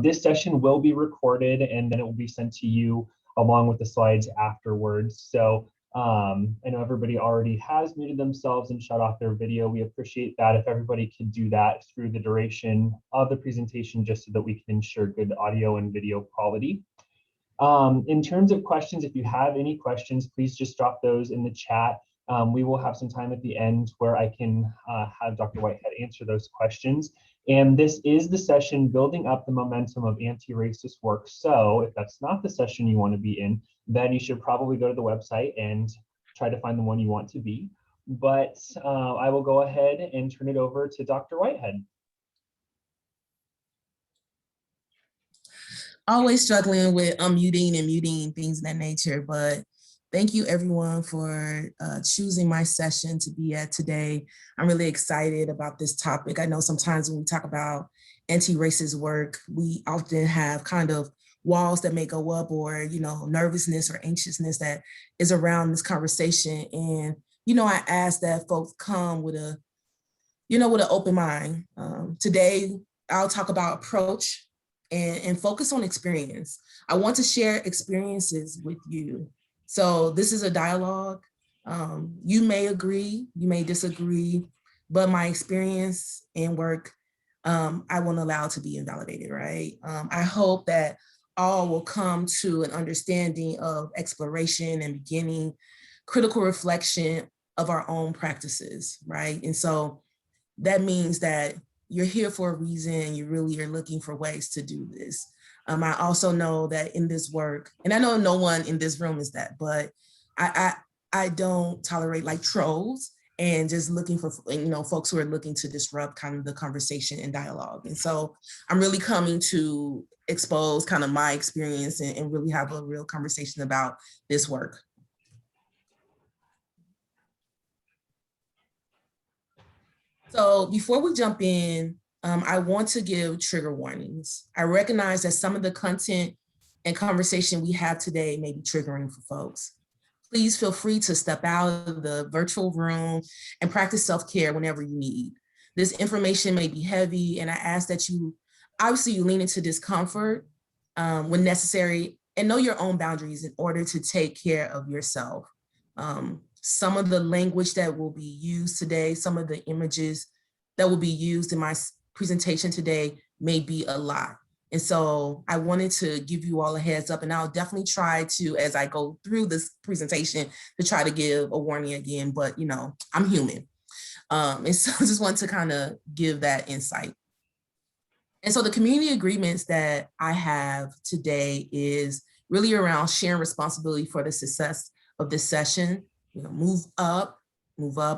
This session will be recorded and then it will be sent to you along with the slides afterwards. So I know everybody already has muted themselves and shut off their video. We appreciate that if everybody could do that through the duration of the presentation, just so that we can ensure good audio and video quality. In terms of questions, if you have any questions, please just drop those in the chat. We will have some time at the end where I can have Dr. Whitehead answer those questions. And this is the session building up the momentum of anti-racist work. So if that's not the session you want to be in, then you should probably go to the website and try to find the one you want to be. But I will go ahead and turn it over to Dr. Whitehead. Always struggling with unmuting and muting, things of that nature, but thank you everyone for choosing my session to be at today. I'm really excited about this topic. I know sometimes when we talk about anti-racist work, we often have kind of walls that may go up, or, you know, nervousness or anxiousness that is around this conversation. And, you know, I ask that folks come with a, you know, with an open mind. Today, I'll talk about approach and focus on experience. I want to share experiences with you. So this is a dialogue. You may agree, you may disagree, but my experience and work, I won't allow to be invalidated, right? I hope that all will come to an understanding of exploration and beginning critical reflection of our own practices, right? And so that means that you're here for a reason. You really are looking for ways to do this. I also know that in this work, and I know no one in this room is that, but I don't tolerate like trolls and just looking for, you know, folks who are looking to disrupt kind of the conversation and dialogue. And so I'm really coming to expose kind of my experience and really have a real conversation about this work. So before we jump in, I want to give trigger warnings. I recognize that some of the content and conversation we have today may be triggering for folks. Please feel free to step out of the virtual room and practice self-care whenever you need. This information may be heavy, and I ask that you lean into discomfort when necessary, and know your own boundaries in order to take care of yourself. Some of the language that will be used today, some of the images that will be used in my presentation today may be a lot. And so I wanted to give you all a heads up, and I'll definitely try to, as I go through this presentation, to try to give a warning again, but you know, I'm human. And so I just want to kind of give that insight. And so the community agreements that I have today is really around sharing responsibility for the success of this session. You know, move up,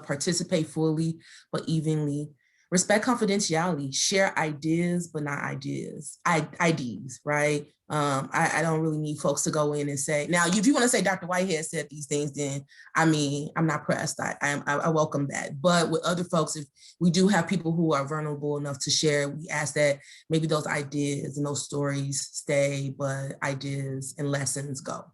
participate fully, but evenly. Respect confidentiality, share ideas, but not ideas, IDs, right? I don't really need folks to go in and say, now, if you want to say Dr. Whitehead said these things, then I mean, I'm not pressed. I welcome that. But with other folks, if we do have people who are vulnerable enough to share, we ask that maybe those ideas and those stories stay, but ideas and lessons go.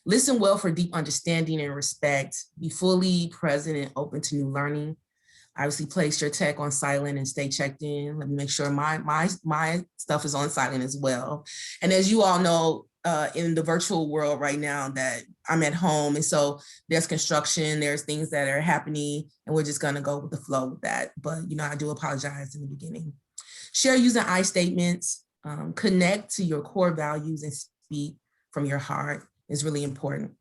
Listen well for deep understanding and respect. Be fully present and open to new learning. Obviously, place your tech on silent and stay checked in. Let me make sure my stuff is on silent as well. And as you all know, in the virtual world right now that I'm at home, and so there's construction, there's things that are happening, and we're just gonna go with the flow with that. But you know, I do apologize in the beginning. Share using I statements, connect to your core values and speak from your heart is really important.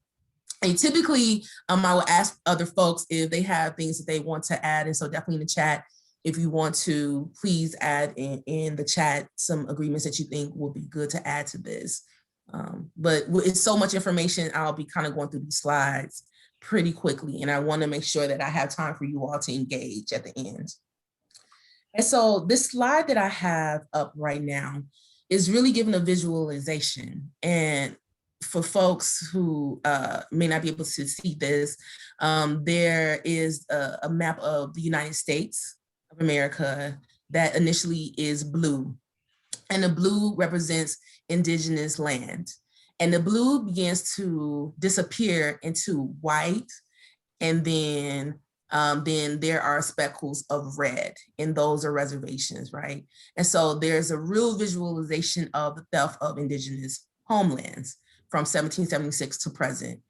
And typically, I will ask other folks if they have things that they want to add. And so definitely in the chat, if you want to, please add in the chat some agreements that you think will be good to add to this. But it's so much information, I'll be kind of going through these slides pretty quickly. And I want to make sure that I have time for you all to engage at the end. And so this slide that I have up right now is really giving a visualization. And for folks who may not be able to see this, there is a map of the United States of America that initially is blue. And the blue represents indigenous land. And the blue begins to disappear into white and then then there are speckles of red, and those are reservations, right? And so there's a real visualization of the theft of indigenous homelands from 1776 to present.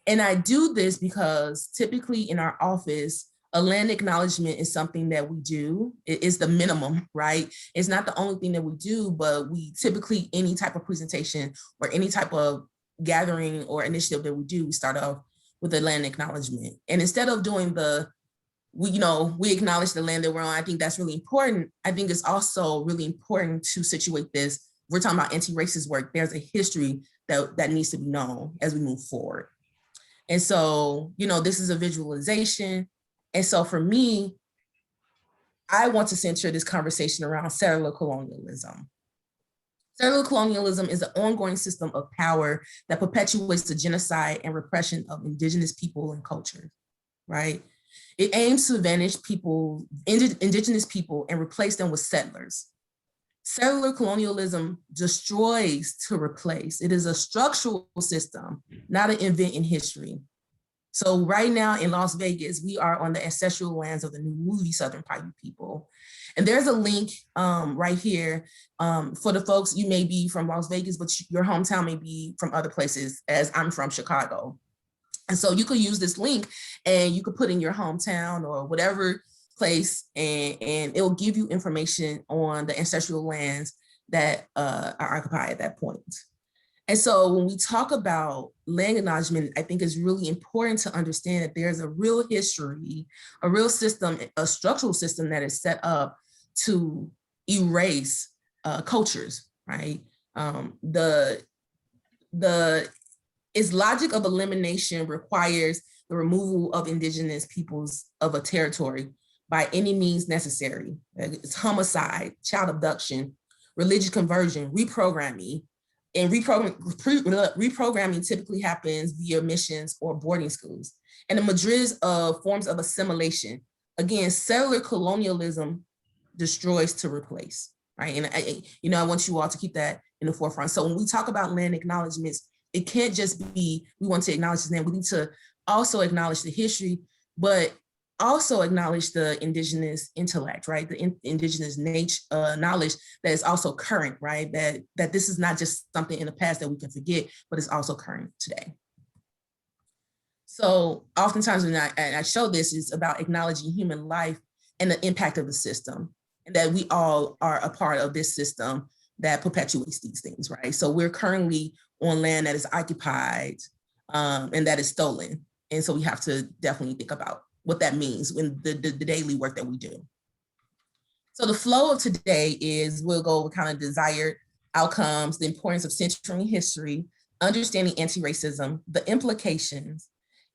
And I do this because typically in our office, a land acknowledgement is something that we do. It is the minimum, right? It's not the only thing that we do, but we typically, any type of presentation or any type of gathering or initiative that we do, we start off with a land acknowledgement. And instead of doing we acknowledge the land that we're on, I think that's really important. I think it's also really important to situate this. We're talking about anti-racist work. There's a history that needs to be known as we move forward. And so, this is a visualization. And so for me, I want to center this conversation around settler colonialism. Settler colonialism is an ongoing system of power that perpetuates the genocide and repression of indigenous people and cultures, right? It aims to vanish indigenous people and replace them with settlers. Settler colonialism destroys to replace. It is a structural system, not an event in history. So right now in Las Vegas, we are on the ancestral lands of the new movie Southern Paiute people. And there's a link right here for the folks, you may be from Las Vegas, but your hometown may be from other places, as I'm from Chicago. And so you could use this link and you could put in your hometown or whatever place, and it will give you information on the ancestral lands that are occupied at that point. And so when we talk about land acknowledgement, I think it's really important to understand that there's a real history, a real system, a structural system that is set up to erase cultures, right? Its logic of elimination requires the removal of indigenous peoples of a territory by any means necessary. It's homicide, child abduction, religious conversion, reprogramming. And reprogramming typically happens via missions or boarding schools. And the Madrid's of forms of assimilation. Again, settler colonialism destroys to replace, right? And I want you all to keep that in the forefront. So when we talk about land acknowledgements, it can't just be, we want to acknowledge this land, we need to also acknowledge the history, but also acknowledge the indigenous intellect, right? The indigenous knowledge that is also current, right? That this is not just something in the past that we can forget, but it's also current today. So oftentimes when I show this, is about acknowledging human life and the impact of the system, and that we all are a part of this system that perpetuates these things, right? So we're currently on land that is occupied and that is stolen. And so we have to definitely think about what that means in the daily work that we do. So the flow of today is, we'll go with kind of desired outcomes, the importance of centering history, understanding anti-racism, the implications,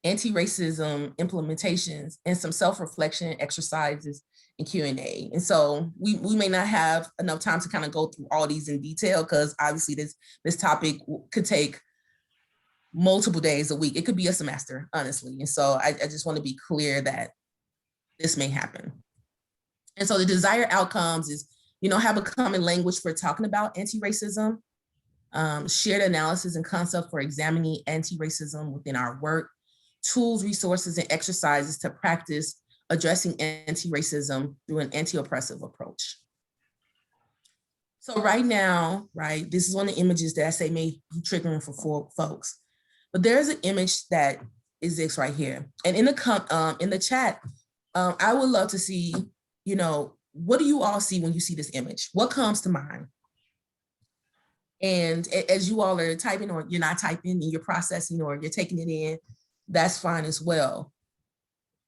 anti-racism implementations, and some self-reflection exercises and Q&A. And so we may not have enough time to kind of go through all these in detail, because obviously this topic could take multiple days a week. It could be a semester, honestly. And so I just want to be clear that this may happen. And so the desired outcomes is, have a common language for talking about anti-racism, shared analysis and concept for examining anti-racism within our work, tools, resources, and exercises to practice addressing anti-racism through an anti-oppressive approach. So right now, right, this is one of the images that I say may be triggering for folks. But there's an image that exists right here. And in the chat, I would love to see, what do you all see when you see this image? What comes to mind? And as you all are typing, or you're not typing and you're processing, or you're taking it in, that's fine as well.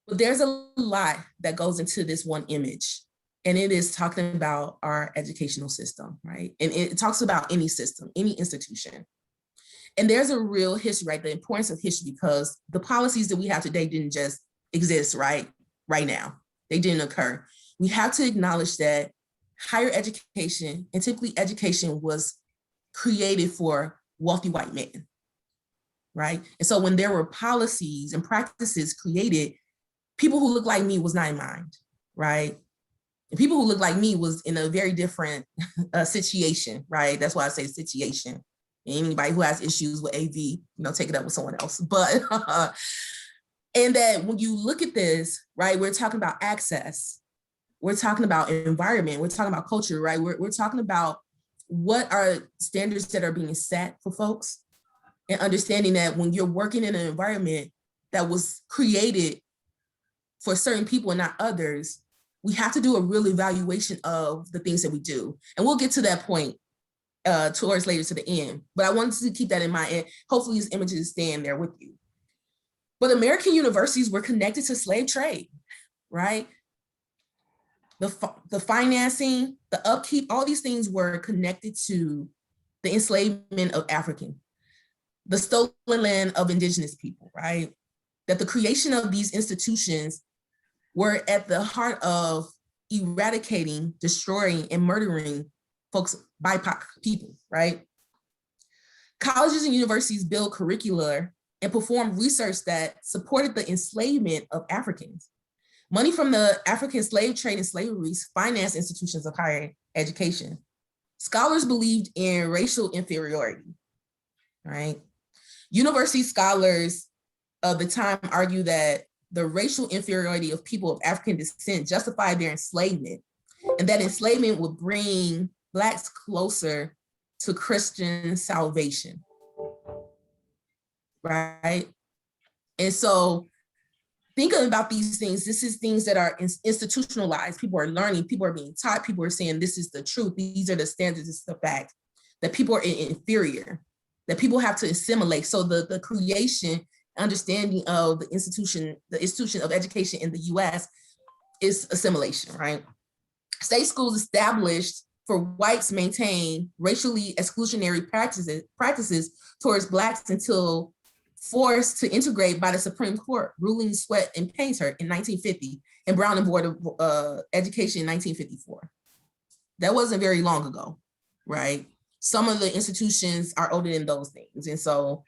But there's a lot that goes into this one image. And it is talking about our educational system, right? And it talks about any system, any institution. And there's a real history, right? The importance of history, because the policies that we have today didn't just exist right now. They didn't occur. We have to acknowledge that higher education, and typically education, was created for wealthy white men, right? And so when there were policies and practices created, people who look like me was not in mind, right? And people who look like me was in a very different situation, right? That's why I say situation. Anybody who has issues with AV, take it up with someone else. But And that when you look at this, right, we're talking about access, we're talking about environment, we're talking about culture, right? We're talking about what are standards that are being set for folks, and understanding that when you're working in an environment that was created for certain people and not others, we have to do a real evaluation of the things that we do. And we'll get to that point towards later to the end. But I wanted to keep that in mind, and hopefully these images stay in there with you. But American universities were connected to slave trade, right? The financing, the upkeep, all these things were connected to the enslavement of African, the stolen land of indigenous people, right? That the creation of these institutions were at the heart of eradicating, destroying, and murdering folks, BIPOC people, right? Colleges and universities built curricula and performed research that supported the enslavement of Africans. Money from the African slave trade and slavery financed institutions of higher education. Scholars believed in racial inferiority, right? University scholars of the time argue that the racial inferiority of people of African descent justified their enslavement, and that enslavement would bring Blacks closer to Christian salvation, right? And so thinking about these things, this is things that are institutionalized. People are learning, people are being taught, people are saying this is the truth, these are the standards, this is the fact, that people are inferior, that people have to assimilate. So the creation, understanding of the institution of education in the US is assimilation, right? State schools established for whites maintain racially exclusionary practices towards Blacks until forced to integrate by the Supreme Court, ruling Sweat and Painter in 1950 and Brown and Board of Education in 1954. That wasn't very long ago, some of the institutions are older than those things. And so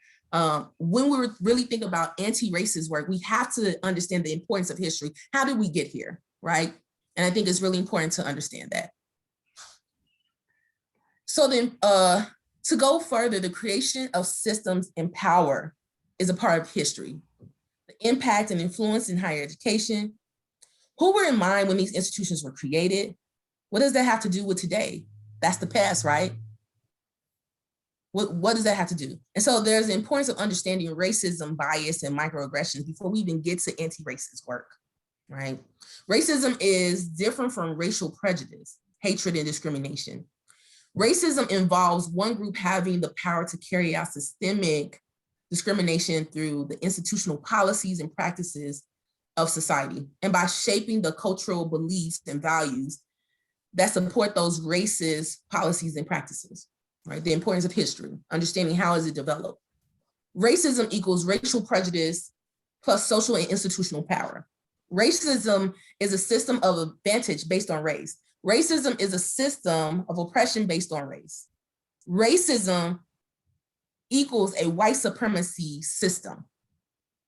when we really think about anti-racist work, we have to understand the importance of history. How did we get here, right? And I think it's really important to understand that. So then to go further, the creation of systems and power is a part of history. The impact and influence in higher education. Who were in mind when these institutions were created? What does that have to do with today? That's the past, right? What does that have to do? And so there's the importance of understanding racism, bias, and microaggressions before we even get to anti-racist work, right? Racism is different from racial prejudice, hatred, and discrimination. Racism involves one group having the power to carry out systemic discrimination through the institutional policies and practices of society, and by shaping the cultural beliefs and values that support those racist policies and practices, right? The importance of history, understanding how is it developed. Racism equals racial prejudice plus social and institutional power. Racism is a system of advantage based on race. Racism is a system of oppression based on race. Racism equals a white supremacy system,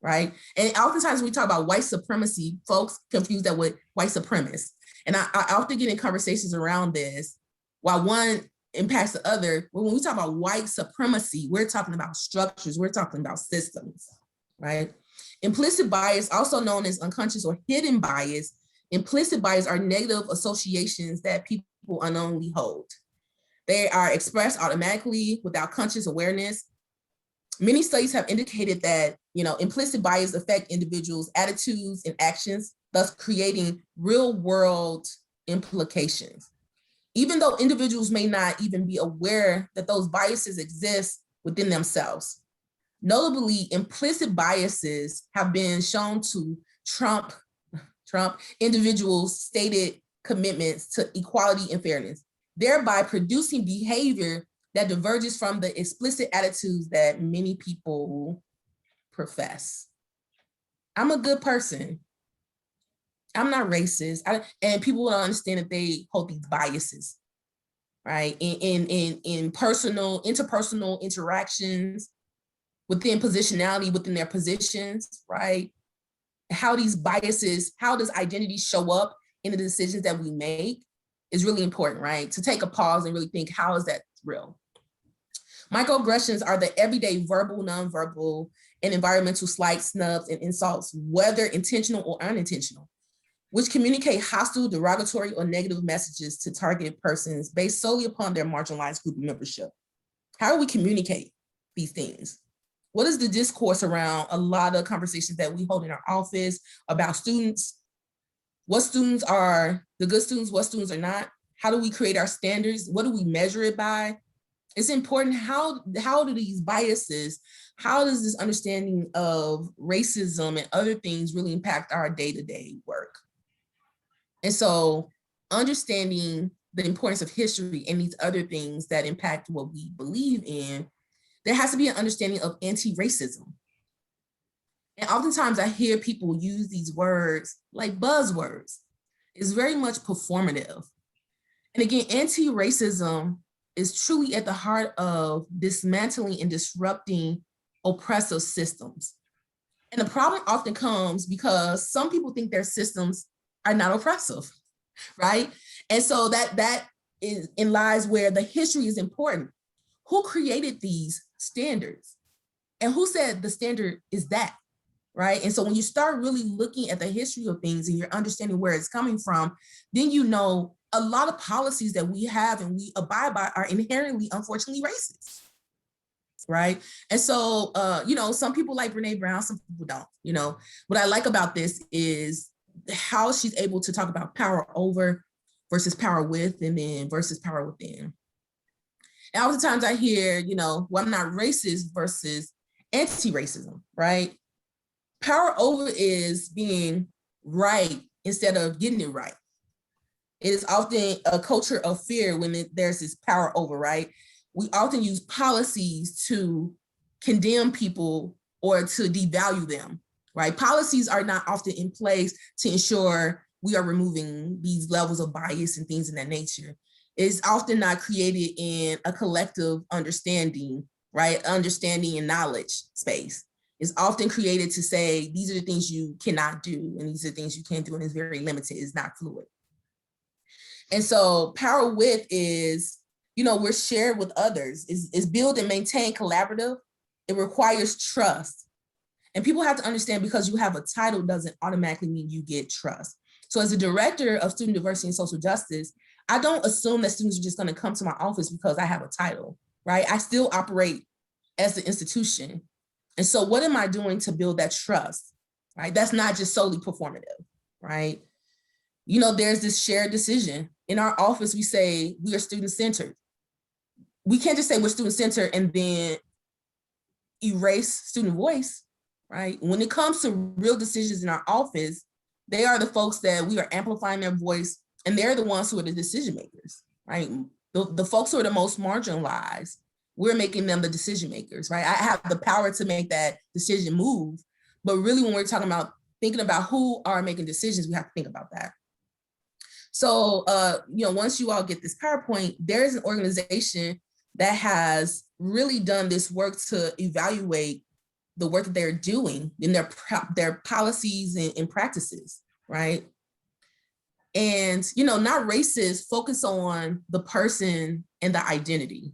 right? And oftentimes when we talk about white supremacy, folks confuse that with white supremacists. And I often get in conversations around this, while one impacts the other. When we talk about white supremacy, we're talking about structures, we're talking about systems, right? Implicit bias, also known as unconscious or hidden bias, implicit bias are negative associations that people unknowingly hold. They are expressed automatically without conscious awareness. Many studies have indicated that, implicit bias affect individuals' attitudes and actions, thus creating real world implications. Even though individuals may not even be aware that those biases exist within themselves. Notably, implicit biases have been shown to trump individuals' stated commitments to equality and fairness, thereby producing behavior that diverges from the explicit attitudes that many people profess. I'm a good person. I'm not racist. And people don't understand that they hold these biases, right? In interpersonal interactions, within positionality, within their positions, right? How these biases, how does identity show up in the decisions that we make is really important, right? To take a pause and really think, how is that real? Microaggressions are the everyday verbal, nonverbal, and environmental slights, snubs, and insults, whether intentional or unintentional, which communicate hostile, derogatory, or negative messages to targeted persons based solely upon their marginalized group membership. How do we communicate these things? What is the discourse around a lot of conversations that we hold in our office about students? What students are the good students, what students are not? How do we create our standards? What do we measure it by? It's important, how do these biases, how does this understanding of racism and other things really impact our day-to-day work? And so understanding the importance of history and these other things that impact what we believe in, there has to be an understanding of anti-racism. And oftentimes I hear people use these words like buzzwords. It's very much performative. And again, anti-racism is truly at the heart of dismantling and disrupting oppressive systems. And the problem often comes because some people think their systems are not oppressive, right? And so that is in lies where the history is important. Who created these standards? And who said the standard is that, right? And so when you start really looking at the history of things and you're understanding where it's coming from, then you know a lot of policies that we have and we abide by are inherently, unfortunately, racist, right? And so, some people like Brene Brown, some people don't. What I like about this is how she's able to talk about power over versus power with, and then versus power within. And oftentimes I hear, well, I'm not racist versus anti-racism, right? Power over is being right instead of getting it right. It is often a culture of fear when there's this power over, right? We often use policies to condemn people or to devalue them, right? Policies are not often in place to ensure we are removing these levels of bias and things in that nature. It's often not created in a collective understanding, right? Understanding and knowledge space. It's often created to say, these are the things you cannot do, and these are the things you can do, and it's very limited, it's not fluid. And so power with is, we're shared with others. It's built and maintained collaborative. It requires trust. And people have to understand, because you have a title doesn't automatically mean you get trust. So as a director of student diversity and social justice, I don't assume that students are just going to come to my office because I have a title, right? I still operate as the institution. And so what am I doing to build that trust, right? That's not just solely performative, right? There's this shared decision. In our office, we say we are student-centered. We can't just say we're student-centered and then erase student voice, right? When it comes to real decisions in our office, they are the folks that we are amplifying their voice, and they're the ones who are the decision makers, right? The folks who are the most marginalized, we're making them the decision makers, right? I have the power to make that decision move, but really when we're talking about thinking about who are making decisions, we have to think about that. So, once you all get this PowerPoint, there is an organization that has really done this work to evaluate the work that they're doing in their policies and practices, right? And, not racist, focus on the person and the identity.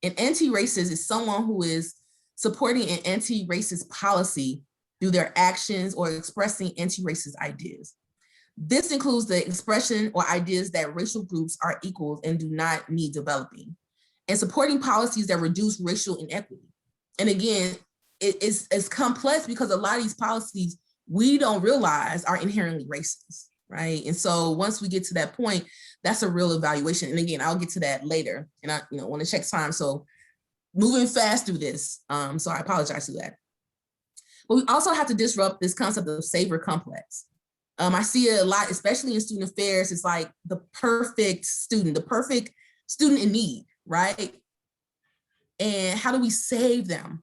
And anti-racist is someone who is supporting an anti-racist policy through their actions or expressing anti-racist ideas. This includes the expression or ideas that racial groups are equals and do not need developing, and supporting policies that reduce racial inequity. And again, it's complex because a lot of these policies we don't realize are inherently racist, right? And so once we get to that point, that's a real evaluation. And again, I'll get to that later, and I want to check time. So moving fast through this, so I apologize for that. But we also have to disrupt this concept of savior complex. I see it a lot, especially in student affairs. It's like the perfect student in need, right? And how do we save them?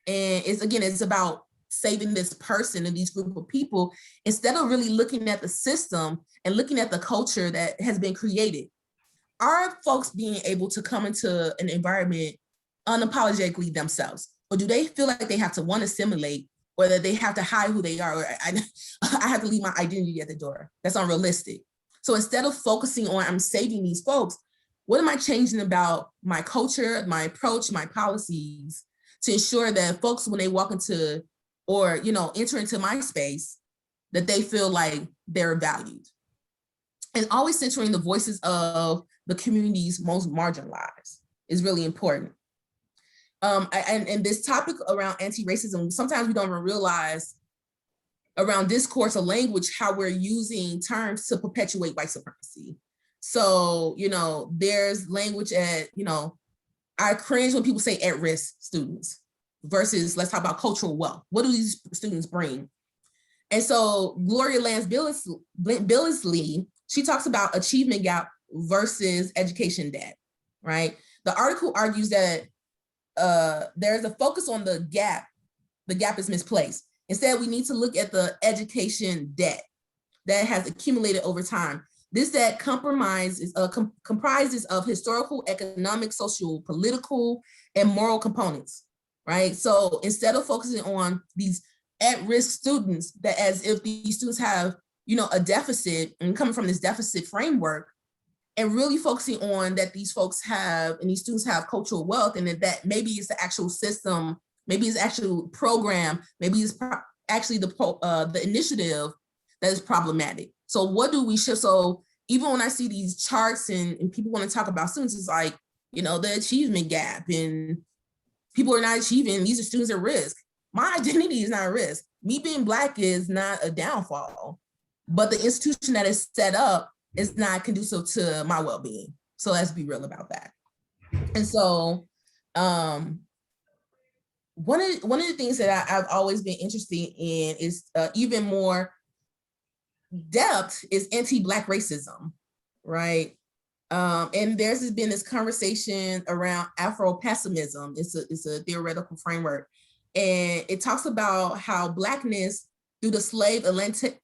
And it's about saving this person and these group of people instead of really looking at the system and looking at the culture that has been created. Are folks being able to come into an environment unapologetically themselves? Or do they feel like they have to assimilate, or that they have to hide who they are, or I have to leave my identity at the door? That's unrealistic. So instead of focusing on I'm saving these folks, What am I changing about my culture, my approach, my policies to ensure that folks, when they walk into or, enter into my space, that they feel like they're valued? And always centering the voices of the community's most marginalized is really important. And this topic around anti-racism, sometimes we don't even realize around discourse or language, how we're using terms to perpetuate white supremacy. So, there's language I cringe when people say at-risk students versus let's talk about cultural wealth. What do these students bring? And so Gloria Lance Billingsley, she talks about achievement gap versus education debt, right? The article argues that there's a focus on the gap. The gap is misplaced. Instead, we need to look at the education debt that has accumulated over time. This debt comprises of historical, economic, social, political, and moral components, right? So instead of focusing on these at-risk students, that as if these students have, a deficit and coming from this deficit framework, and really focusing on that these folks have, and these students have cultural wealth, and that maybe it's the actual system, maybe it's actual program, maybe it's actually the initiative that is problematic. So what do we shift? So even when I see these charts and people want to talk about students, it's like, the achievement gap and people are not achieving, these are students at risk. My identity is not at risk. Me being Black is not a downfall, but the institution that is set up is not conducive to my well-being. So let's be real about that. And so one of the things that I've always been interested in is even more depth is anti-Black racism, right? And there's been this conversation around Afro-pessimism. It's a theoretical framework, and it talks about how Blackness through the slave Atlantic,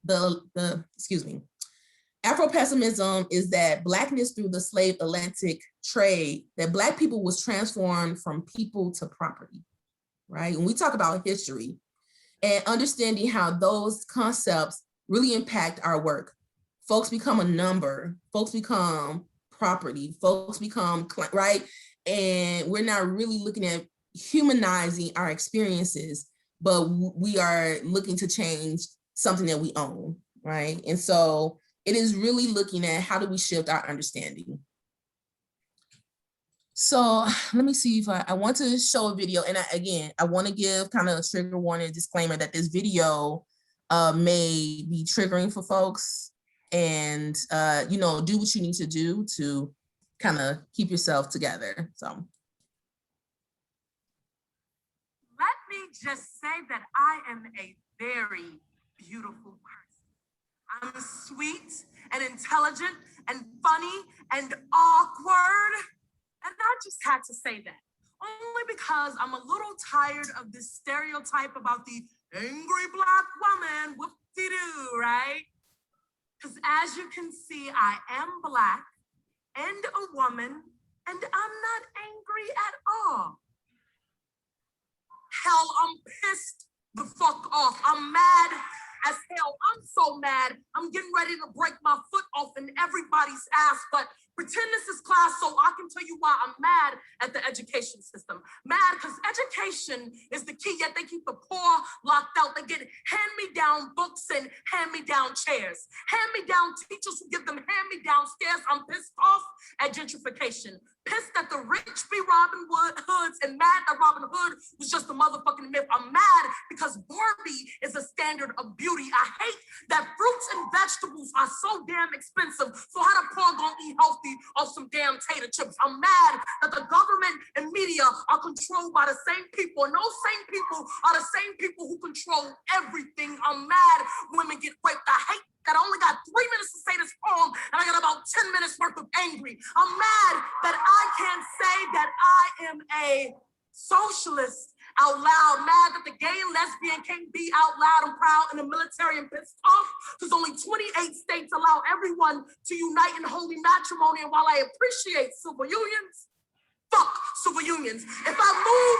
Afro-pessimism is that Blackness through the slave Atlantic trade, that Black people was transformed from people to property, right? When we talk about history and understanding how those concepts really impact our work, folks become a number, folks become property, folks become, right? And we're not really looking at humanizing our experiences, but we are looking to change something that we own, right? And so it is really looking at how do we shift our understanding. So let me see if I want to show a video. And I want to give kind of a trigger warning disclaimer that this video may be triggering for folks, and do what you need to do to kind of keep yourself together. So let me just say that I am a very beautiful person. I'm sweet and intelligent and funny and awkward. And I just had to say that only because I'm a little tired of this stereotype about the angry Black woman, whoop-de-doo, right? Because as you can see, I am Black and a woman, and I'm not angry at all. Hell, I'm pissed the fuck off. I'm mad as hell. I'm so mad. I'm getting ready to break my foot off in everybody's ass, but pretend this is class so I can tell you why I'm mad at the education system. Mad because education is the key, yet they keep the poor locked out. They get hand-me-down books and hand-me-down chairs. Hand-me-down teachers who give them hand-me-down stairs. I'm pissed off at gentrification. Pissed that the rich be Robin Hoods and mad that Robin Hood was just a motherfucking myth. I'm mad because Barbie is a standard of beauty. I hate that fruits and vegetables are so damn expensive. So how the poor gonna eat healthy off some damn tater chips? I'm mad that the government and media are controlled by the same people, and those same people are the same people who control everything. I'm mad women get raped. I hate that I only got 3 minutes to say this poem, and I got about 10 minutes worth of angry. I'm mad that I can't say that I am a socialist out loud. Mad that the gay and lesbian can't be out loud and proud in the military, and pissed off because only 28 states allow everyone to unite in holy matrimony. And while I appreciate civil unions, fuck civil unions. If I move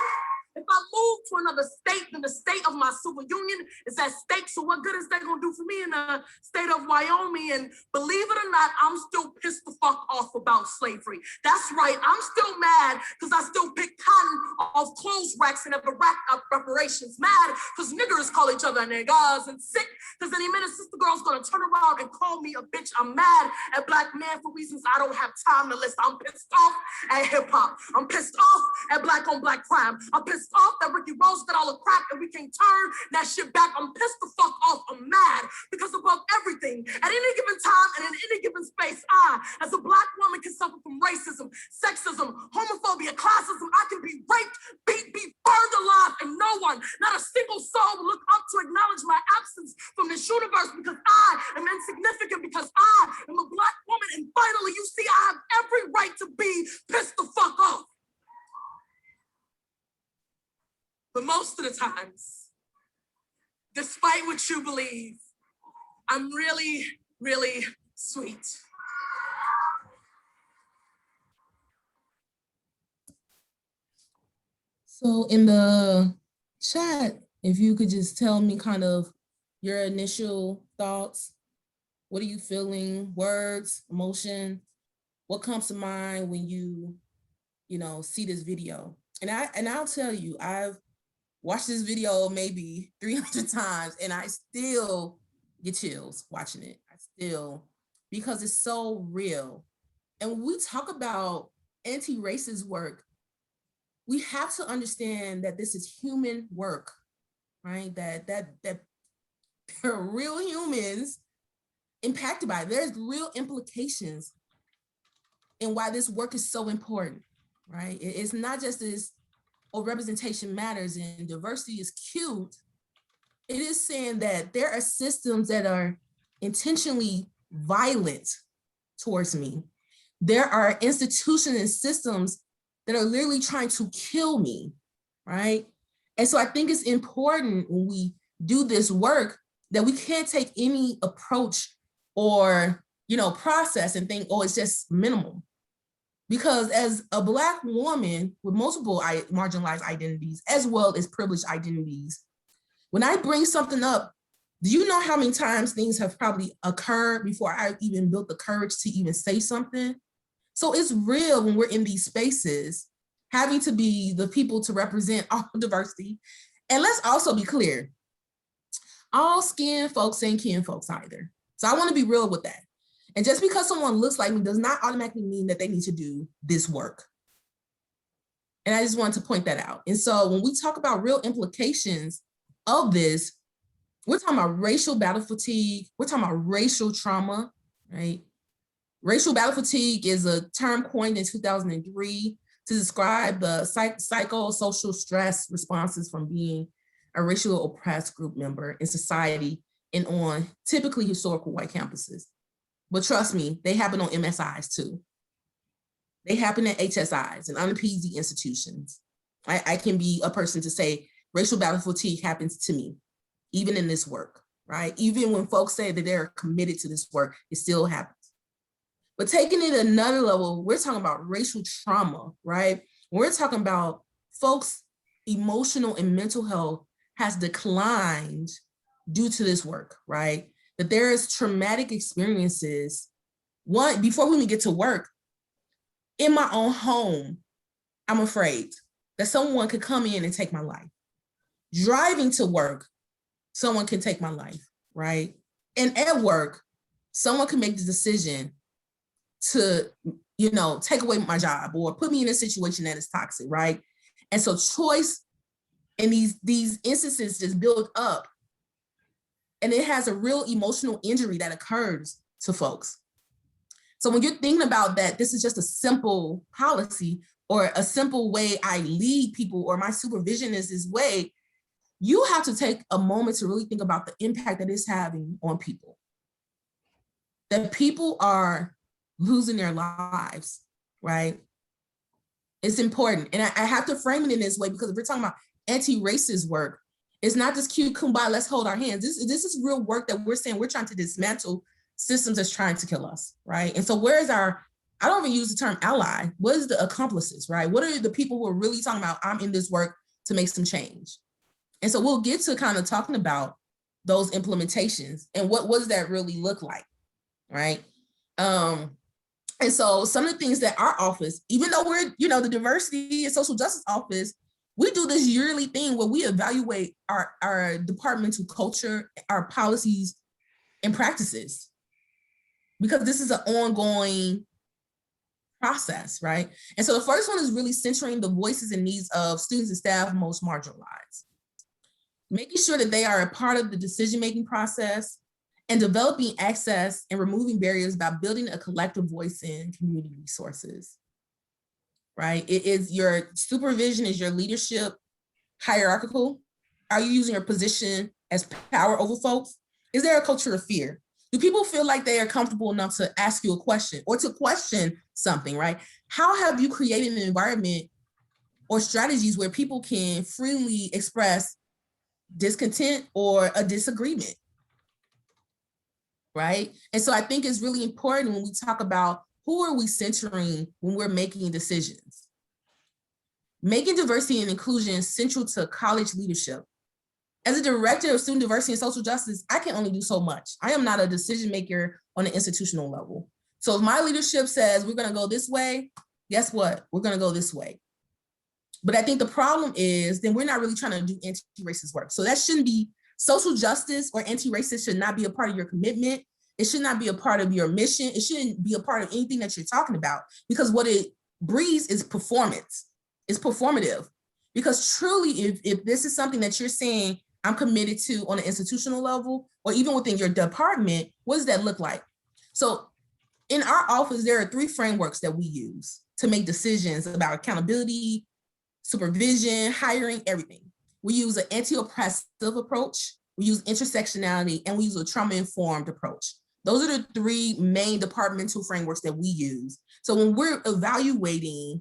to another state, then the state of my super union is at stake. So what good is that gonna do for me in the state of Wyoming? And believe it or not, I'm still pissed the fuck off about slavery. That's right, I'm still mad because I still pick cotton off clothes racks and ever rack up reparations. Mad because niggers call each other niggas, and sick because any minute sister girl's gonna turn around and call me a bitch. I'm mad at black men for reasons I don't have time to list. I'm pissed off at hip hop. I'm pissed off at black on black crime. I'm pissed off that Ricky Rose got all the crack and we can't turn that shit back. I'm pissed the fuck off. I'm mad because above everything, at any given time and in any given space, I, as a black woman, can suffer from racism, sexism, homophobia, classism. I can be raped, beat, be burned alive, and no one, not a single soul will look up to acknowledge my absence from this universe because I am insignificant, because I am a black woman. And finally, you see, I have every right to be pissed the fuck off. But most of the times, despite what you believe, I'm really, really sweet. So in the chat, if you could just tell me kind of your initial thoughts. What are you feeling? Words, emotion? What comes to mind when you see this video? And I'll tell you, I've watched this video maybe 300 times and I still get chills watching it. Because it's so real. And when we talk about anti-racist work, we have to understand that this is human work, right? That there are real humans impacted by it. There's real implications in why this work is so important, right? It's not just this, oh, representation matters and diversity is cute. It is saying that there are systems that are intentionally violent towards me. There are institutions and systems that are literally trying to kill me, right? And so I think it's important when we do this work that we can't take any approach or, process and think, oh, it's just minimal. Because as a Black woman with multiple marginalized identities, as well as privileged identities, when I bring something up, do you know how many times things have probably occurred before I even built the courage to even say something? So it's real when we're in these spaces, having to be the people to represent all diversity. And let's also be clear, all skin folks ain't kin folks either. So I want to be real with that. And just because someone looks like me does not automatically mean that they need to do this work. And I just wanted to point that out. And so when we talk about real implications of this, we're talking about racial battle fatigue. We're talking about racial trauma, right? Racial battle fatigue is a term coined in 2003 to describe the psychosocial stress responses from being a racially oppressed group member in society and on typically historical white campuses. But trust me, they happen on MSIs too. They happen at HSIs and unappeased institutions. I can be a person to say racial battle fatigue happens to me, even in this work, right? Even when folks say that they're committed to this work, it still happens. But taking it another level, we're talking about racial trauma, right? We're talking about folks' emotional and mental health has declined due to this work, right? That there is traumatic experiences. One, before we even get to work, in my own home, I'm afraid that someone could come in and take my life. Driving to work, someone can take my life, right? And at work, someone can make the decision to, take away my job or put me in a situation that is toxic, right? And so choice in these instances just build up, and it has a real emotional injury that occurs to folks. So when you're thinking about that, this is just a simple policy or a simple way I lead people or my supervision is this way, you have to take a moment to really think about the impact that it's having on people. That people are losing their lives, right? It's important. And I have to frame it in this way because if we're talking about anti-racist work, it's not just cute kumbaya, let's hold our hands. This is real work that we're saying we're trying to dismantle systems that's trying to kill us, right? And so where is I don't even use the term ally. What is the accomplices, right? What are the people who are really talking about, I'm in this work to make some change. And so we'll get to kind of talking about those implementations and what does that really look like, right? And so some of the things that our office, even though we're, the diversity and social justice office, we do this yearly thing where we evaluate our departmental culture, our policies and practices, because this is an ongoing process, right? And so the first one is really centering the voices and needs of students and staff most marginalized, making sure that they are a part of the decision-making process, and developing access and removing barriers by building a collective voice in community resources, right? It is your supervision, is your leadership hierarchical? Are you using your position as power over folks? Is there a culture of fear? Do people feel like they are comfortable enough to ask you a question or to question something, right? How have you created an environment or strategies where people can freely express discontent or a disagreement? Right? And so I think it's really important when we talk about who are we centering when we're making decisions. Making diversity and inclusion central to college leadership. As a director of student diversity and social justice, I can only do so much. I am not a decision maker on an institutional level. So if my leadership says we're gonna go this way, guess what? We're gonna go this way. But I think the problem is then we're not really trying to do anti-racist work. So that shouldn't be, social justice or anti-racist should not be a part of your commitment. It should not be a part of your mission. It shouldn't be a part of anything that you're talking about, because what it breeds is performance. It's performative. Because truly, if this is something that you're saying I'm committed to on an institutional level, or even within your department, what does that look like? So in our office, there are 3 frameworks that we use to make decisions about accountability, supervision, hiring, everything. We use an anti-oppressive approach, we use intersectionality, and we use a trauma-informed approach. Those are the 3 main departmental frameworks that we use. So when we're evaluating,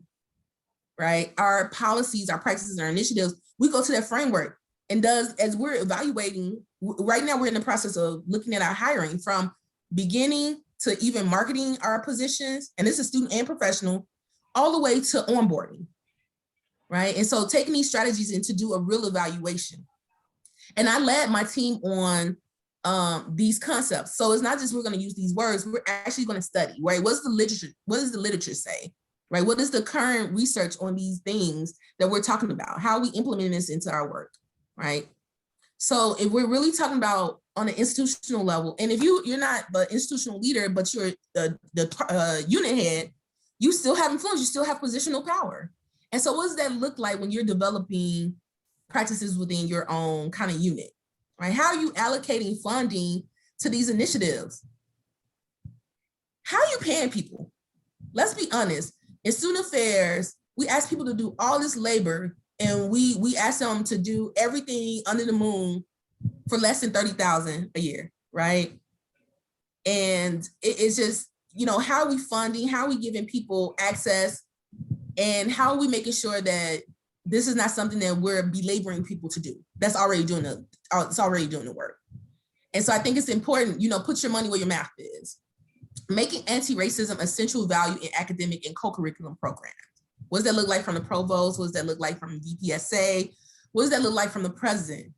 right, our policies, our practices, our initiatives, we go to that framework. And as we're evaluating, right now we're in the process of looking at our hiring from beginning to even marketing our positions, and this is student and professional, all the way to onboarding, right? And so taking these strategies and to do a real evaluation. And I led my team on these concepts. So it's not just we're going to use these words, we're actually going to study, right? What does the literature say, right? What is the current research on these things that we're talking about? How are we implementing this into our work, right? So if we're really talking about on an institutional level, and if you're not the institutional leader, but you're the unit head, you still have influence, you still have positional power. And so what does that look like when you're developing practices within your own kind of unit, right? How are you allocating funding to these initiatives? How are you paying people? Let's be honest. In student affairs, we ask people to do all this labor, and we ask them to do everything under the moon for less than $30,000 a year, right? And it's just, how are we funding? How are we giving people access? And how are we making sure that this is not something that we're belaboring people to do? That's already doing the work. And so I think it's important, put your money where your mouth is. Making anti-racism a central value in academic and co-curriculum programs. What does that look like from the provost? What does that look like from VPSA? What does that look like from the president?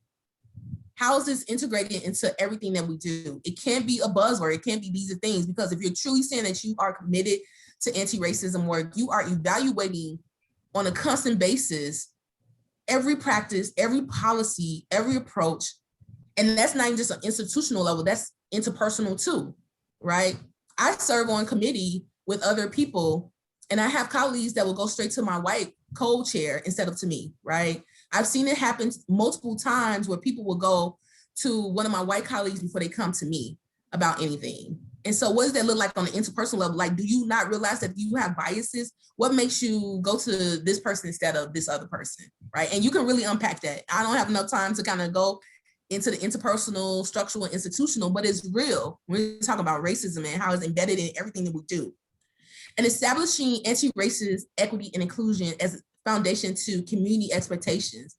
How is this integrated into everything that we do? It can't be a buzzword. It can't be these are things, because if you're truly saying that you are committed to anti-racism work, you are evaluating on a constant basis every practice, every policy, every approach. And that's not even just an institutional level, that's interpersonal too, right? I serve on committee with other people, and I have colleagues that will go straight to my white co-chair instead of to me, right? I've seen it happen multiple times where people will go to one of my white colleagues before they come to me about anything. And so what does that look like on an interpersonal level? Like, do you not realize that you have biases? What makes you go to this person instead of this other person, right? And you can really unpack that. I don't have enough time to kind of go into the interpersonal, structural, and institutional, but it's real. We're talking about racism and how it's embedded in everything that we do. And establishing anti-racist equity and inclusion as a foundation to community expectations,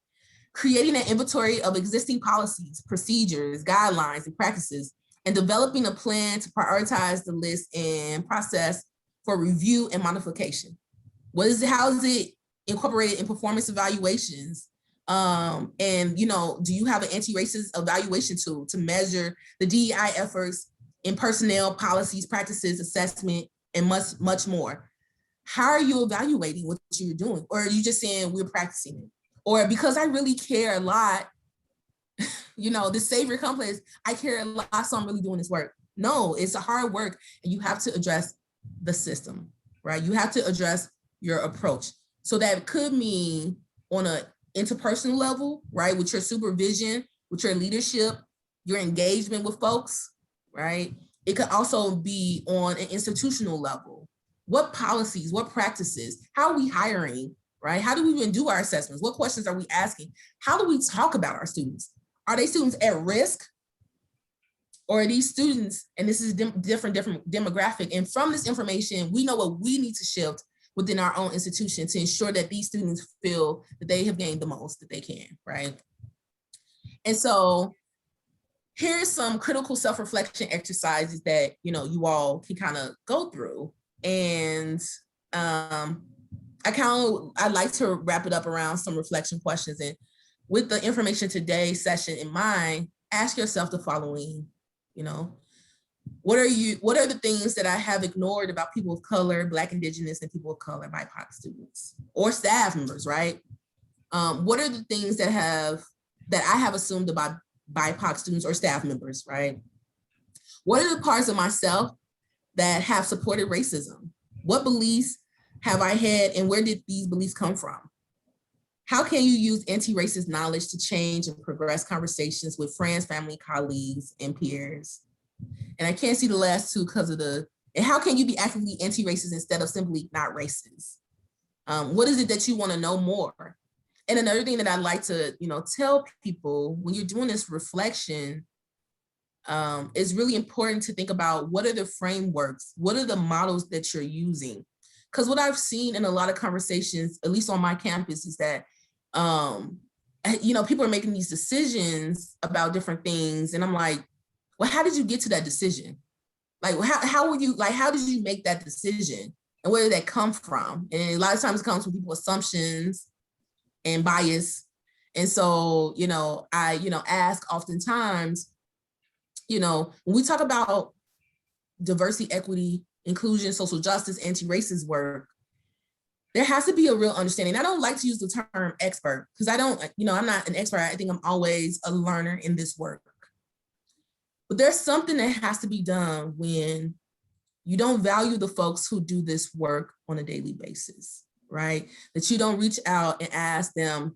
creating an inventory of existing policies, procedures, guidelines, and practices, and developing a plan to prioritize the list and process for review and modification. How is it incorporated in performance evaluations? And, do you have an anti-racist evaluation tool to measure the DEI efforts in personnel, policies, practices, assessment, and much, much more? How are you evaluating what you're doing? Or are you just saying we're practicing it? Or because I really care a lot, the savior complex, I care a lot, so I'm really doing this work. No, it's a hard work, and you have to address the system, right? You have to address your approach. So that could mean on a interpersonal level, right? With your supervision, with your leadership, your engagement with folks, right? It could also be on an institutional level. What policies, what practices, how are we hiring, right? How do we even do our assessments? What questions are we asking? How do we talk about our students? Are they students at risk? Or are these students, and this is different demographic, and from this information, we know what we need to shift within our own institution to ensure that these students feel that they have gained the most that they can, right? And so here's some critical self-reflection exercises that, you all can kind of go through. And I'd like to wrap it up around some reflection questions. And with the information today's session in mind, ask yourself the following, what are the things that I have ignored about people of color, Black, Indigenous, and people of color, BIPOC students or staff members, right? What are the things that I have assumed about BIPOC students or staff members, right? What are the parts of myself that have supported racism? What beliefs have I had, and where did these beliefs come from? How can you use anti-racist knowledge to change and progress conversations with friends, family, colleagues, and peers? And I can't see the last two because of and how can you be actively anti-racist instead of simply not racist? What is it that you want to know more? And another thing that I'd like to, tell people when you're doing this reflection, it's really important to think about what are the frameworks, what are the models that you're using? Because what I've seen in a lot of conversations, at least on my campus, is that, people are making these decisions about different things. And I'm like, well, how did you get to that decision? Like, how did you make that decision? And where did that come from? And a lot of times it comes from people's assumptions and bias. And so, I, ask oftentimes, when we talk about diversity, equity, inclusion, social justice, anti-racist work, there has to be a real understanding. I don't like to use the term expert because I'm not an expert. I think I'm always a learner in this work. But there's something that has to be done when you don't value the folks who do this work on a daily basis, right? That you don't reach out and ask them,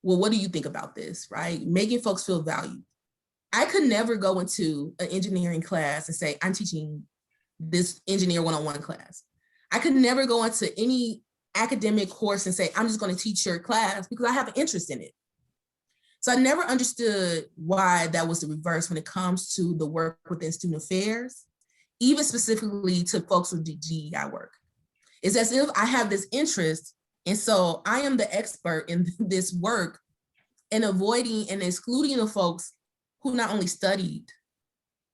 well, what do you think about this, right? Making folks feel valued. I could never go into an engineering class and say, I'm teaching this engineer one-on-one class. I could never go into any academic course and say, I'm just going to teach your class because I have an interest in it. So I never understood why that was the reverse when it comes to the work within student affairs, even specifically to folks who do DEI work. It's as if I have this interest, and so I am the expert in this work and avoiding and excluding the folks who not only studied,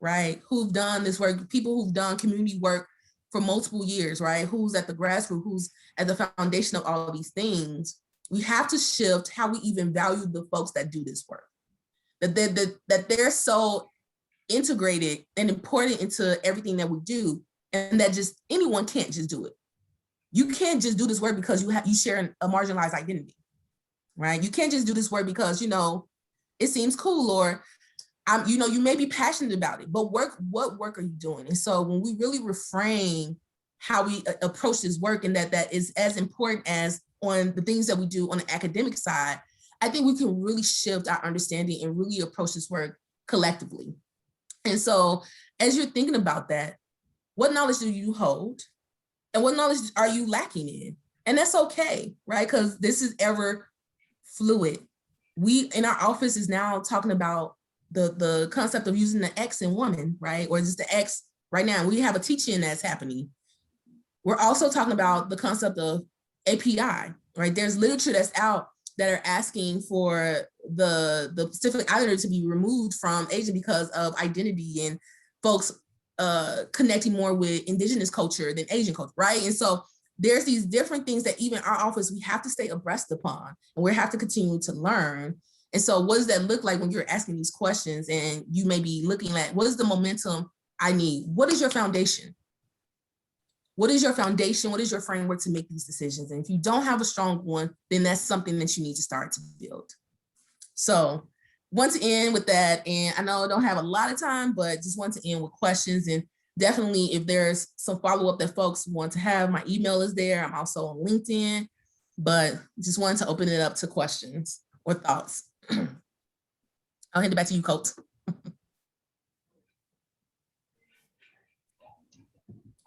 right, who've done this work, people who've done community work for multiple years, right, who's at the grassroots, who's at the foundation of all of these things. We have to shift how we even value the folks that do this work, that they're so integrated and important into everything that we do, and that just anyone can't just do it. You can't just do this work because you share a marginalized identity, right? You can't just do this work because, it seems cool, or, you may be passionate about it, but what work are you doing? And so when we really reframe how we approach this work, and that is as important as on the things that we do on the academic side, I think we can really shift our understanding and really approach this work collectively. And so as you're thinking about that, what knowledge do you hold? And what knowledge are you lacking in? And that's okay, right? Because this is ever fluid. We in our office is now talking about the concept of using the X in woman, right? Or just the X right now. We have a teaching that's happening. We're also talking about the concept of API, right? There's literature that's out that are asking for the Pacific Islander to be removed from Asian because of identity and folks connecting more with Indigenous culture than Asian culture, right? And so there's these different things that even our office, we have to stay abreast upon, and we have to continue to learn. And so what does that look like when you're asking these questions and you may be looking at, what is the momentum I need? What is your foundation? What is your foundation? What is your framework to make these decisions? And if you don't have a strong one, then that's something that you need to start to build. So want to end with that. And I know I don't have a lot of time, but just want to end with questions. And definitely if there's some follow-up that folks want to have, my email is there. I'm also on LinkedIn, but just wanted to open it up to questions or thoughts. I'll hand it back to you, Colt.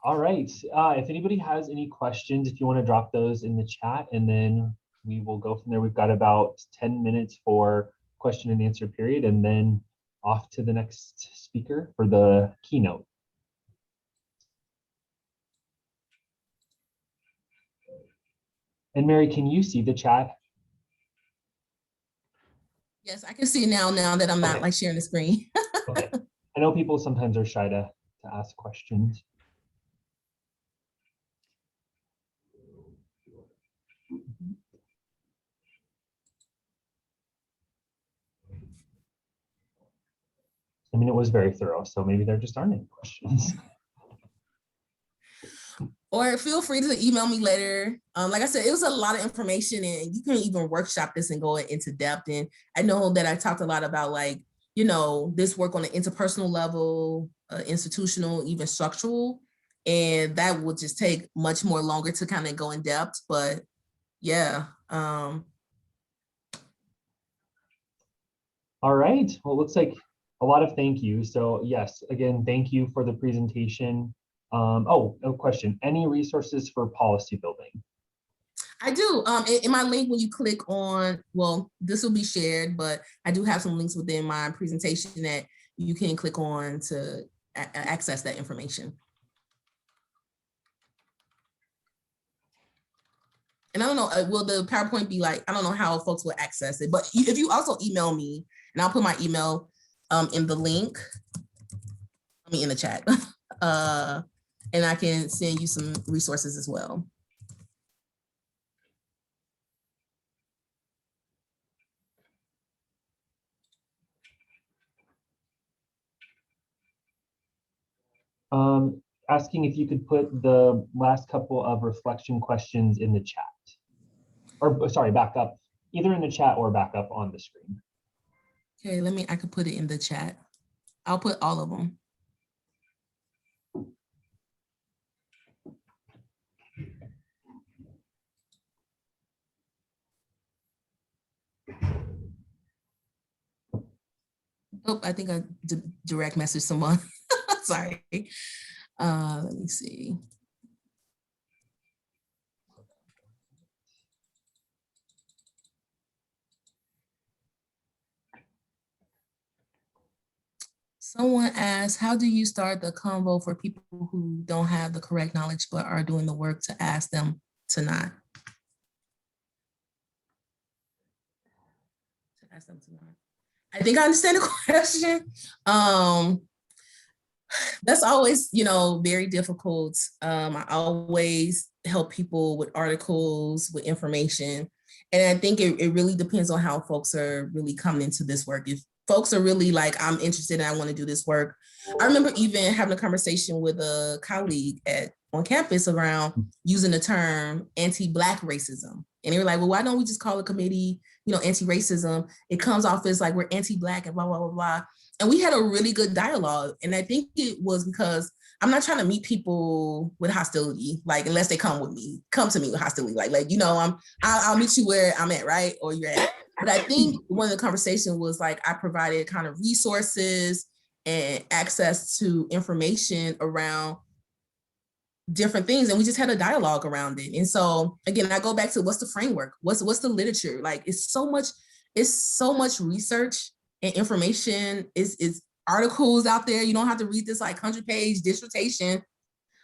All right. If anybody has any questions, if you want to drop those in the chat, and then we will go from there. We've got about 10 minutes for question and answer period, and then off to the next speaker for the keynote. And Mary, can you see the chat? Yes, I can see it now that I'm not like sharing the screen. Okay. I know people sometimes are shy to ask questions. I mean, it was very thorough, so maybe there just aren't any questions. Or feel free to email me later. Like I said, it was a lot of information, and you can even workshop this and go into depth. And I know that I talked a lot about, like, you know, this work on an interpersonal level, institutional, even structural, and that will just take much more longer to kind of go in depth. But yeah. All right. Well, it looks like a lot of thank you. So yes, again, thank you for the presentation. Oh, no question. Any resources for policy building? I do. In my link, when you click on, well, this will be shared, but I do have some links within my presentation that you can click on to access that information. And I don't know, will the PowerPoint be like, I don't know how folks will access it, but if you also email me, and I'll put my email in the link, in the chat, and I can send you some resources as well. Asking if you could put the last couple of reflection questions in the chat. Or sorry, back up, either in the chat or back up on the screen. Okay, I could put it in the chat. I'll put all of them. Oh, I think I direct messaged someone. Sorry. Let me see. Someone asked, how do you start the convo for people who don't have the correct knowledge but are doing the work to ask them to not? I think I understand the question. That's always, very difficult. I always help people with articles, with information. And I think it really depends on how folks are really coming into this work. If folks are really like, I'm interested and I want to do this work. I remember even having a conversation with a colleague on campus around using the term anti-Black racism. And they were like, well, why don't we just call the committee, anti-racism? It comes off as like we're anti-Black and blah, blah, blah, blah. And we had a really good dialogue. And I think it was because I'm not trying to meet people with hostility, like unless they come to me with hostility, I'll meet you where I'm at, right? Or you're at. But I think one of the conversations was like, I provided kind of resources and access to information around different things. And we just had a dialogue around it. And so again, I go back to what's the framework? What's the literature? Like it's so much research and information, is articles out there. You don't have to read this like 100-page dissertation.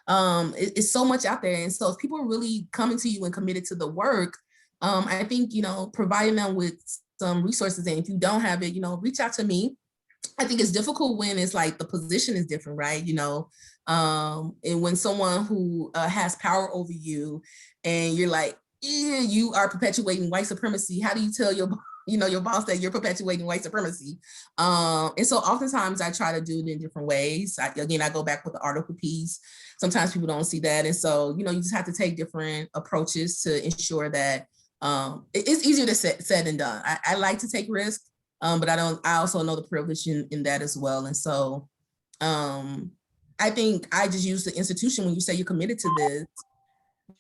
It's so much out there. And so if people are really coming to you and committed to the work, I think, providing them with some resources. And if you don't have it, reach out to me. I think it's difficult when it's like the position is different, right? You know, and when someone who has power over you and you're like, yeah, you are perpetuating white supremacy. How do you tell your, you know, your boss that you're perpetuating white supremacy? And so oftentimes I try to do it in different ways. Again, I go back with the article piece. Sometimes people don't see that. And so, you know, you just have to take different approaches to ensure that it's easier to said than done. I like to take risks. But I also know the privilege in that as well. And so I think I just use the institution. When you say you're committed to this,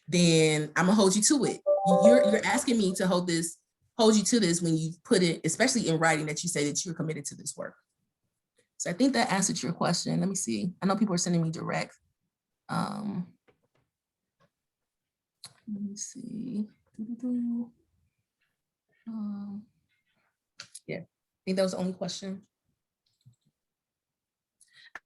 then I'm gonna hold you to it. You're asking me to hold you to this when you put it, especially in writing, that you say that you're committed to this work. So I think that answered your question. Let me see. I know people are sending me direct. Let me see. Yeah, I think that was the only question.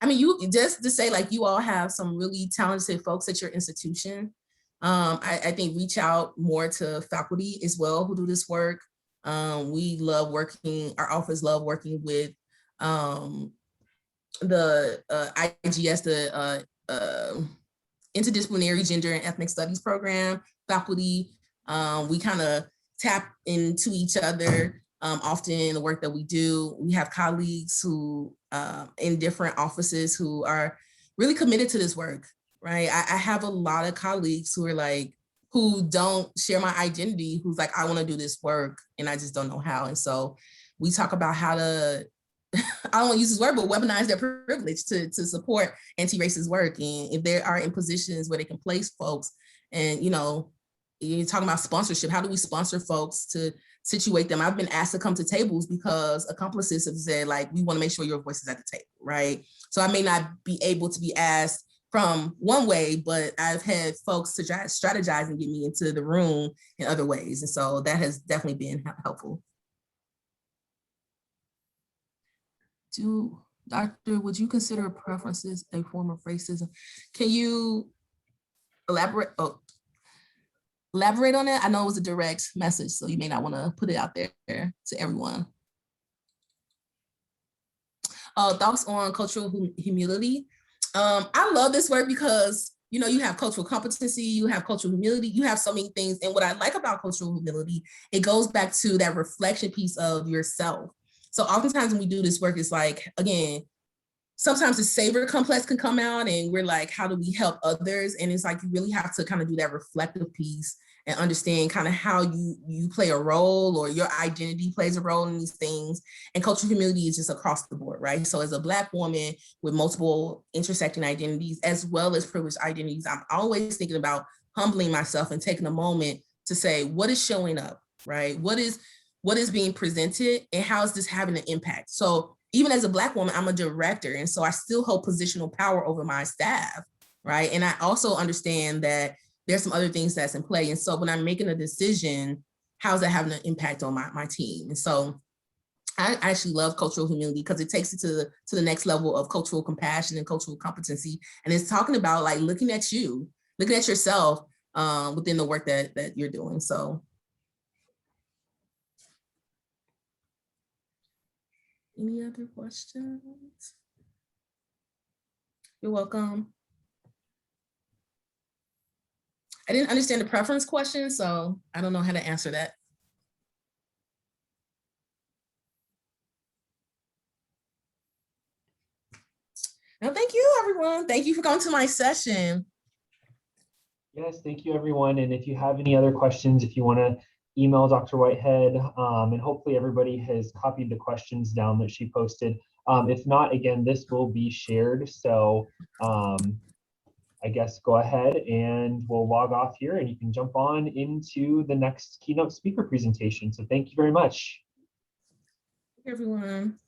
I mean, you just to say like you all have some really talented folks at your institution. I think reach out more to faculty as well who do this work. We love working, our office love working with the IGS, the Interdisciplinary Gender and Ethnic Studies program faculty. We kind of tap into each other often in the work that we do. We have colleagues who in different offices who are really committed to this work, right? I have a lot of colleagues who are like, who don't share my identity, who's like, I want to do this work and I just don't know how. And so we talk about how to, I don't want to use this word, but weaponize their privilege to support anti-racist work. And if they are in positions where they can place folks, and you know, you're talking about sponsorship, how do we sponsor folks to situate them? I've been asked to come to tables because accomplices have said like, we want to make sure your voice is at the table, right? So I may not be able to be asked from one way, but I've had folks to strategize and get me into the room in other ways. And so that has definitely been helpful. Doctor, would you consider preferences a form of racism? Can you elaborate? Elaborate on that? I know it was a direct message, so you may not want to put it out there to everyone. Thoughts on cultural humility? I love this work because, you know, you have cultural competency, you have cultural humility, you have so many things. And what I like about cultural humility, it goes back to that reflection piece of yourself. So oftentimes when we do this work, it's like, again, sometimes the savor complex can come out and we're like, how do we help others? And it's like, you really have to kind of do that reflective piece and understand kind of how you play a role or your identity plays a role in these things. And cultural humility is just across the board, right? So as a Black woman with multiple intersecting identities, as well as privileged identities, I'm always thinking about humbling myself and taking a moment to say, what is showing up, right? What is being presented and how is this having an impact? So even as a Black woman, I'm a director. And so I still hold positional power over my staff, right? And I also understand that there's some other things that's in play. And so when I'm making a decision, how's that having an impact on my team? And so I actually love cultural humility because it takes it to the next level of cultural compassion and cultural competency. And it's talking about like looking at you, looking at yourself within the work that you're doing. So. Any other questions? You're welcome. I didn't understand the preference question, so I don't know how to answer that. Now, thank you, everyone. Thank you for coming to my session. Yes, thank you, everyone. And if you have any other questions, if you want to email Dr. Whitehead, and hopefully everybody has copied the questions down that she posted. If not, again, this will be shared. So I guess go ahead and we'll log off here and you can jump on into the next keynote speaker presentation. So thank you very much. Everyone.